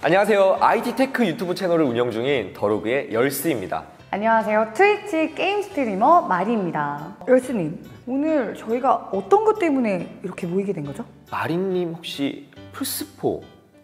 안녕하세요. IT 테크 유튜브 채널을 운영 중인 더로그의 열스입니다. 안녕하세요. 트위치 게임 스트리머 마리입니다. 열스님, 오늘 저희가 어떤 것 때문에 이렇게 모이게 된 거죠? 마리님 혹시 플스4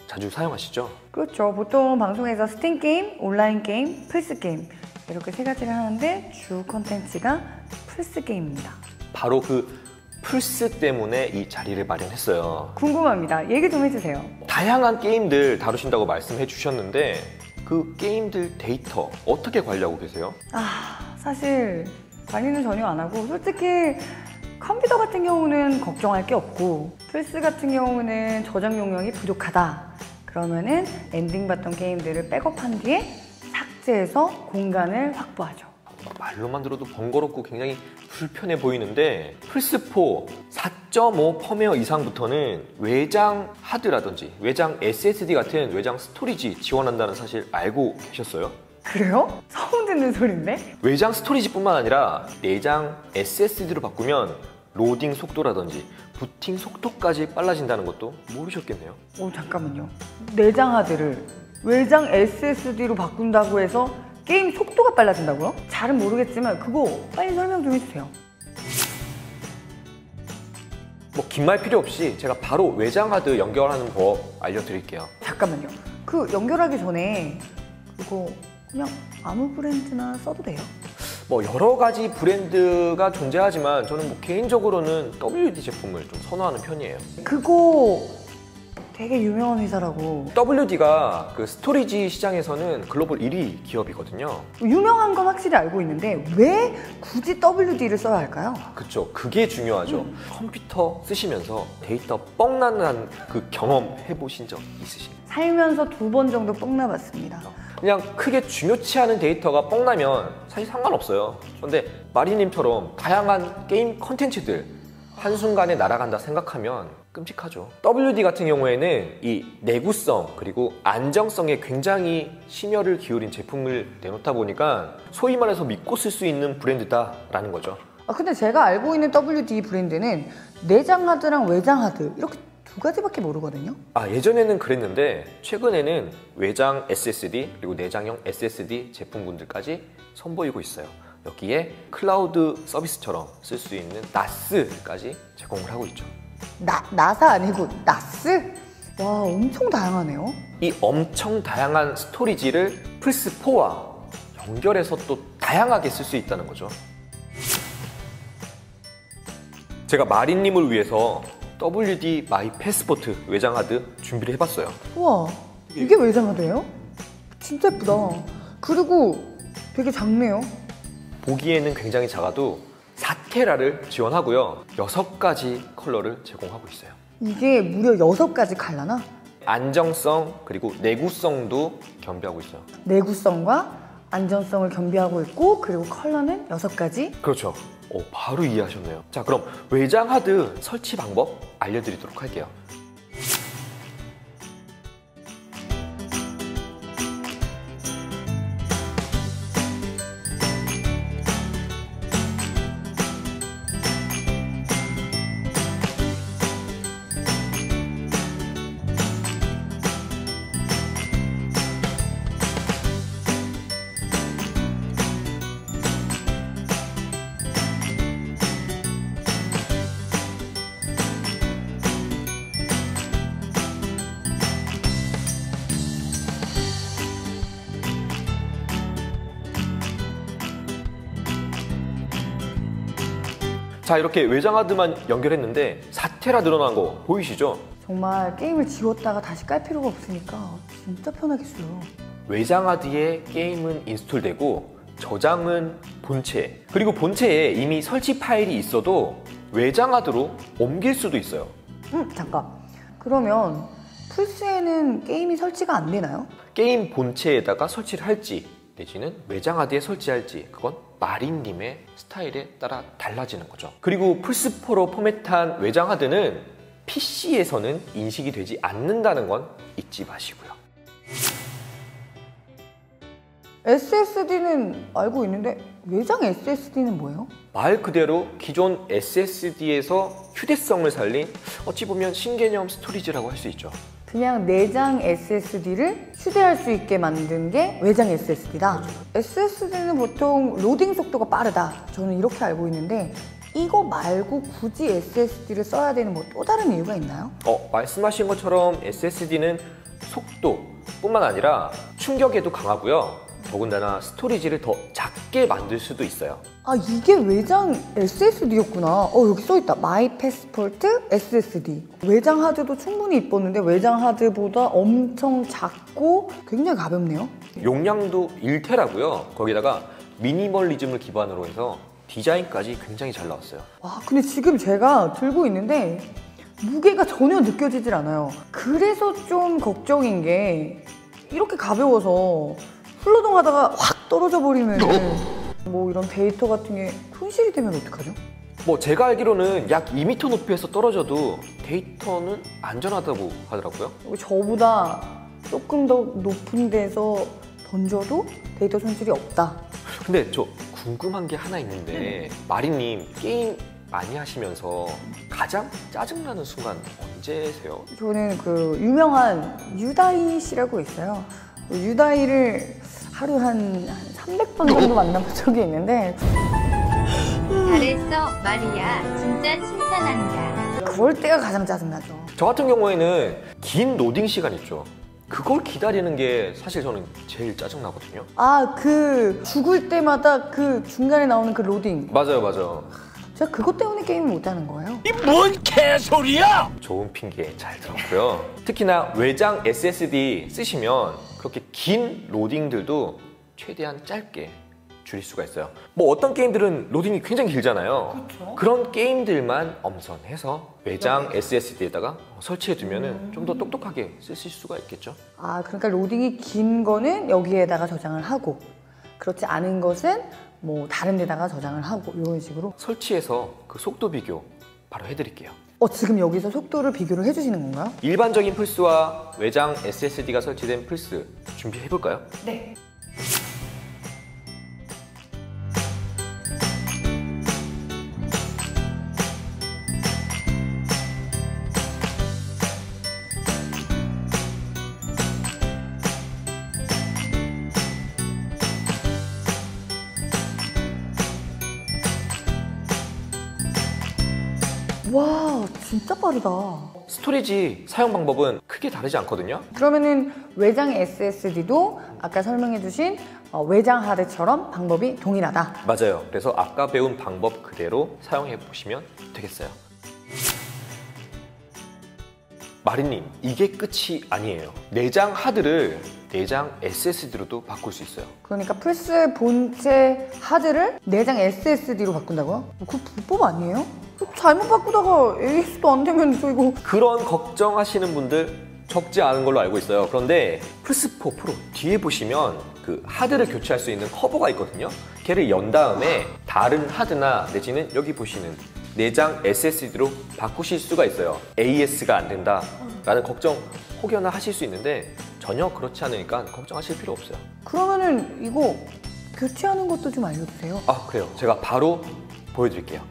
자주 사용하시죠? 그렇죠. 보통 방송에서 스팀 게임, 온라인 게임, 플스 게임 이렇게 세 가지를 하는데 주 컨텐츠가 플스 게임입니다. 바로 그 플스 때문에 이 자리를 마련했어요. 궁금합니다. 얘기 좀 해주세요. 다양한 게임들 다루신다고 말씀해 주셨는데 그 게임들 데이터 어떻게 관리하고 계세요? 사실 관리는 전혀 안 하고 솔직히 컴퓨터 같은 경우는 걱정할 게 없고 플스 같은 경우는 저장 용량이 부족하다 그러면은 엔딩 봤던 게임들을 백업한 뒤에 삭제해서 공간을 확보하죠. 말로만 들어도 번거롭고 굉장히 불편해 보이는데 플스4 4.5 펌웨어 이상부터는 외장 하드라든지 외장 SSD 같은 외장 스토리지 지원한다는 사실 알고 계셨어요? 그래요? 처음 듣는 소린데? 외장 스토리지뿐만 아니라 내장 SSD로 바꾸면 로딩 속도라든지 부팅 속도까지 빨라진다는 것도 모르셨겠네요. 잠깐만요. 내장 하드를 외장 SSD로 바꾼다고 해서 게임 속도가 빨라진다고요? 잘은 모르겠지만 그거 빨리 설명 좀 해주세요. 긴 말 필요 없이 제가 바로 외장 하드 연결하는 법 알려드릴게요. 잠깐만요. 그 연결하기 전에 그거 그냥 아무 브랜드나 써도 돼요? 여러 가지 브랜드가 존재하지만 저는 개인적으로는 WD 제품을 좀 선호하는 편이에요. 그거 되게 유명한 회사라고. WD가 그 스토리지 시장에서는 글로벌 1위 기업이거든요. 유명한 건 확실히 알고 있는데 왜 굳이 WD를 써야 할까요? 그쵸, 그게 중요하죠. 컴퓨터 쓰시면서 데이터 뻥나는 그 경험 해보신 적 있으신가요? 살면서 2번 정도 뻥 나봤습니다. 그냥 크게 중요치 않은 데이터가 뻥나면 사실 상관없어요. 그런데 마리님처럼 다양한 게임 컨텐츠들 한순간에 날아간다 생각하면 끔찍하죠. WD 같은 경우에는 이 내구성 그리고 안정성에 굉장히 심혈을 기울인 제품을 내놓다 보니까 소위 말해서 믿고 쓸 수 있는 브랜드다라는 거죠. 근데 제가 알고 있는 WD 브랜드는 내장 하드랑 외장 하드 이렇게 2가지밖에 모르거든요. 예전에는 그랬는데 최근에는 외장 SSD 그리고 내장형 SSD 제품군들까지 선보이고 있어요. 여기에 클라우드 서비스처럼 쓸 수 있는 NAS까지 제공을 하고 있죠. 나사 아니고 나스? 와, 엄청 다양하네요. 이 엄청 다양한 스토리지를 플스4와 연결해서 또 다양하게 쓸 수 있다는 거죠. 제가 마리님을 위해서 WD 마이 패스포트 외장 하드 준비를 해봤어요. 우와, 이게 외장 하드예요? 진짜 예쁘다. 그리고 되게 작네요. 보기에는 굉장히 작아도 4테라를 지원하고요. 6가지 컬러를 제공하고 있어요. 이게 무려 6가지 컬러나? 안정성 그리고 내구성도 겸비하고 있어요. 내구성과 안전성을 겸비하고 있고 그리고 컬러는 6가지? 그렇죠. 바로 이해하셨네요. 자, 그럼 외장 하드 설치 방법 알려드리도록 할게요. 자, 이렇게 외장 하드만 연결했는데 4테라 늘어난 거 보이시죠? 정말 게임을 지웠다가 다시 깔 필요가 없으니까 진짜 편하겠어요. 외장 하드에 게임은 인스톨되고 저장은 본체, 그리고 본체에 이미 설치 파일이 있어도 외장 하드로 옮길 수도 있어요. 잠깐. 그러면 플스에는 게임이 설치가 안 되나요? 게임 본체에다가 설치를 할지 내지는 외장 하드에 설치할지 그건 마리님의 스타일에 따라 달라지는 거죠. 그리고 플스4로 포맷한 외장 하드는 PC에서는 인식이 되지 않는다는 건 잊지 마시고요. SSD는 알고 있는데 외장 SSD는 뭐예요? 말 그대로 기존 SSD에서 휴대성을 살린 어찌 보면 신개념 스토리지라고 할 수 있죠. 그냥 내장 SSD를 휴대할 수 있게 만든 게 외장 SSD다. SSD는 보통 로딩 속도가 빠르다. 저는 이렇게 알고 있는데 이거 말고 굳이 SSD를 써야 되는 뭐 또 다른 이유가 있나요? 말씀하신 것처럼 SSD는 속도뿐만 아니라 충격에도 강하고요. 더군다나 스토리지를 더 작게 만들 수도 있어요. 아, 이게 외장 SSD였구나. 여기 써있다. 마이 패스포트 SSD. 외장 하드도 충분히 이뻤는데 외장 하드보다 엄청 작고 굉장히 가볍네요. 용량도 1테라고요. 거기다가 미니멀리즘을 기반으로 해서 디자인까지 굉장히 잘 나왔어요. 와, 근데 지금 제가 들고 있는데 무게가 전혀 느껴지질 않아요. 그래서 좀 걱정인 게 이렇게 가벼워서 훌러덩하다가 확 떨어져 버리면 뭐 이런 데이터 같은 게 손실이 되면 어떡하죠? 제가 알기로는 약 2m 높이에서 떨어져도 데이터는 안전하다고 하더라고요. 저보다 조금 더 높은 데서 던져도 데이터 손실이 없다. 근데 저 궁금한 게 하나 있는데 마리님 게임 많이 하시면서 가장 짜증나는 순간 언제세요? 저는 그 유명한 유다이 씨라고 있어요. 유다이를 하루 한 300번 정도 만나본 적이 있는데 잘했어, 마리아. 진짜 칭찬한다. 그럴 때가 가장 짜증나죠. 저 같은 경우에는 긴 로딩 시간 있죠. 그걸 기다리는 게 사실 저는 제일 짜증나거든요. 그 죽을 때마다 그 중간에 나오는 그 로딩. 맞아요. 제가 그것 때문에 게임을 못하는 거예요. 이 뭔 개소리야! 좋은 핑계 잘 들었고요. 특히나 외장 SSD 쓰시면 그렇게 긴 로딩들도 최대한 짧게 줄일 수가 있어요. 어떤 게임들은 로딩이 굉장히 길잖아요. 그렇죠. 그런 게임들만 엄선해서 외장 SSD에다가 설치해두면 좀 더 똑똑하게 쓰실 수가 있겠죠. 그러니까 로딩이 긴 거는 여기에다가 저장을 하고 그렇지 않은 것은 뭐 다른 데다가 저장을 하고 이런 식으로. 설치해서 그 속도 비교 바로 해드릴게요. 지금 여기서 속도를 비교를 해주시는 건가요? 일반적인 플스와 외장 SSD가 설치된 플스 준비해볼까요? 네. 와, 진짜 빠르다. 스토리지 사용 방법은 크게 다르지 않거든요. 그러면은 외장 SSD도 아까 설명해주신 외장 하드처럼 방법이 동일하다. 맞아요. 그래서 아까 배운 방법 그대로 사용해 보시면 되겠어요. 마리님, 이게 끝이 아니에요. 내장 하드를 내장 SSD로도 바꿀 수 있어요. 그러니까 플스 본체 하드를 내장 SSD로 바꾼다고요? 그거 불법 아니에요? 잘못 바꾸다가 AS도 안 되면 저 이거. 그런 걱정하시는 분들 적지 않은 걸로 알고 있어요. 그런데 플스4 프로 뒤에 보시면 그 하드를 교체할 수 있는 커버가 있거든요. 걔를 연 다음에 다른 하드나 내지는 여기 보시는 내장 SSD로 바꾸실 수가 있어요. AS가 안 된다 라는 걱정 혹여나 하실 수 있는데 전혀 그렇지 않으니까 걱정하실 필요 없어요. 그러면은 이거 교체하는 것도 좀 알려주세요. 그래요. 제가 바로 보여드릴게요.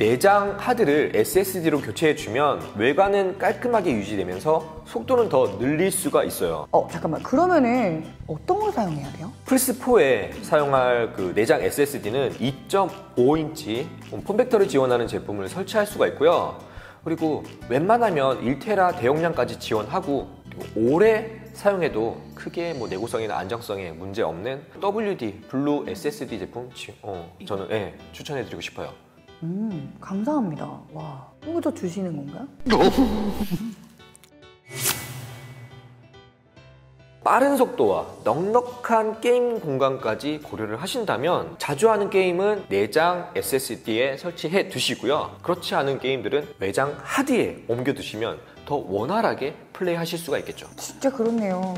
내장 하드를 SSD로 교체해주면 외관은 깔끔하게 유지되면서 속도는 더 늘릴 수가 있어요. 잠깐만. 그러면은 어떤 걸 사용해야 돼요? 플스4에 사용할 그 내장 SSD는 2.5인치 폼팩터를 지원하는 제품을 설치할 수가 있고요. 그리고 웬만하면 1테라 대용량까지 지원하고, 그리고 오래 사용해도 크게 뭐 내구성이나 안정성에 문제 없는 WD 블루 SSD 제품 저는 추천해드리고 싶어요. 감사합니다. 와, 이거 저 주시는 건가요? 빠른 속도와 넉넉한 게임 공간까지 고려를 하신다면 자주 하는 게임은 내장 SSD에 설치해 두시고요. 그렇지 않은 게임들은 외장 하드에 옮겨 두시면 더 원활하게 플레이하실 수가 있겠죠. 진짜 그렇네요.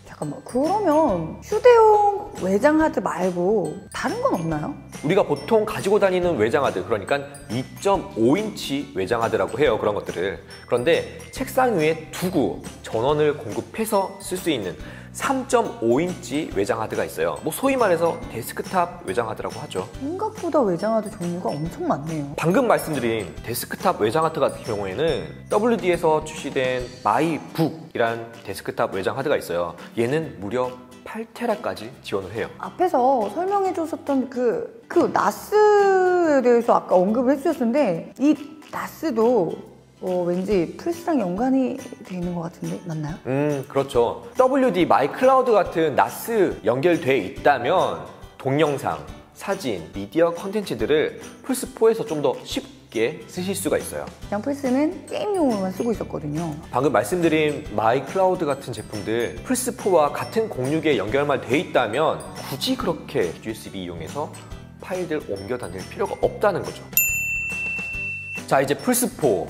잠깐만. 그러면 휴대용 외장 하드 말고 다른 건 없나요? 우리가 보통 가지고 다니는 외장 하드, 그러니까 2.5인치 외장 하드라고 해요. 그런 것들을. 그런데 책상 위에 두고 전원을 공급해서 쓸 수 있는 3.5인치 외장 하드가 있어요. 뭐 소위 말해서 데스크탑 외장 하드라고 하죠. 생각보다 외장 하드 종류가 엄청 많네요. 방금 말씀드린 데스크탑 외장 하드 같은 경우에는 WD에서 출시된 마이북이란 데스크탑 외장 하드가 있어요. 얘는 무려 8테라까지 지원을 해요. 앞에서 설명해 줬었던 그 나스에 대해서 아까 언급을 해주셨는데, 이 나스도 왠지 플스랑 연관이 돼 있는 것 같은데 맞나요? 그렇죠. WD 마이클라우드 같은 나스 연결돼 있다면 동영상, 사진, 미디어 컨텐츠들을 플스4에서 좀 더 쉽게 쓰실 수가 있어요. 그냥 플스는 게임용으로만 쓰고 있었거든요. 방금 말씀드린 마이클라우드 같은 제품들 플스4와 같은 공유기에 연결만 돼 있다면 굳이 그렇게 USB 이용해서 파일들 옮겨 다닐 필요가 없다는 거죠. 자, 이제 플스4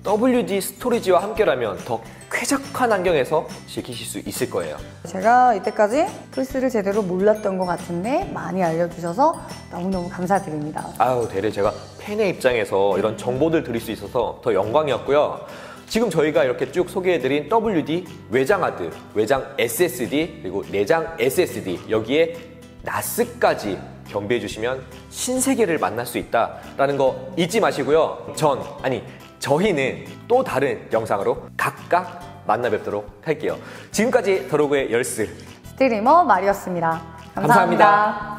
WD 스토리지와 함께라면 더 쾌적한 환경에서 즐기실 수 있을 거예요. 제가 이때까지 플스를 제대로 몰랐던 것 같은데 많이 알려주셔서 너무너무 감사드립니다. 아유, 대래 제가 팬의 입장에서 이런 정보들 드릴 수 있어서 더 영광이었고요. 지금 저희가 이렇게 쭉 소개해드린 WD 외장 하드, 외장 SSD, 그리고 내장 SSD, 여기에 나스까지 겸비해주시면 신세계를 만날 수 있다라는 거 잊지 마시고요. 저희는 또 다른 영상으로 각각 만나 뵙도록 할게요. 지금까지 더로그의 열스 스트리머 마리였습니다. 감사합니다.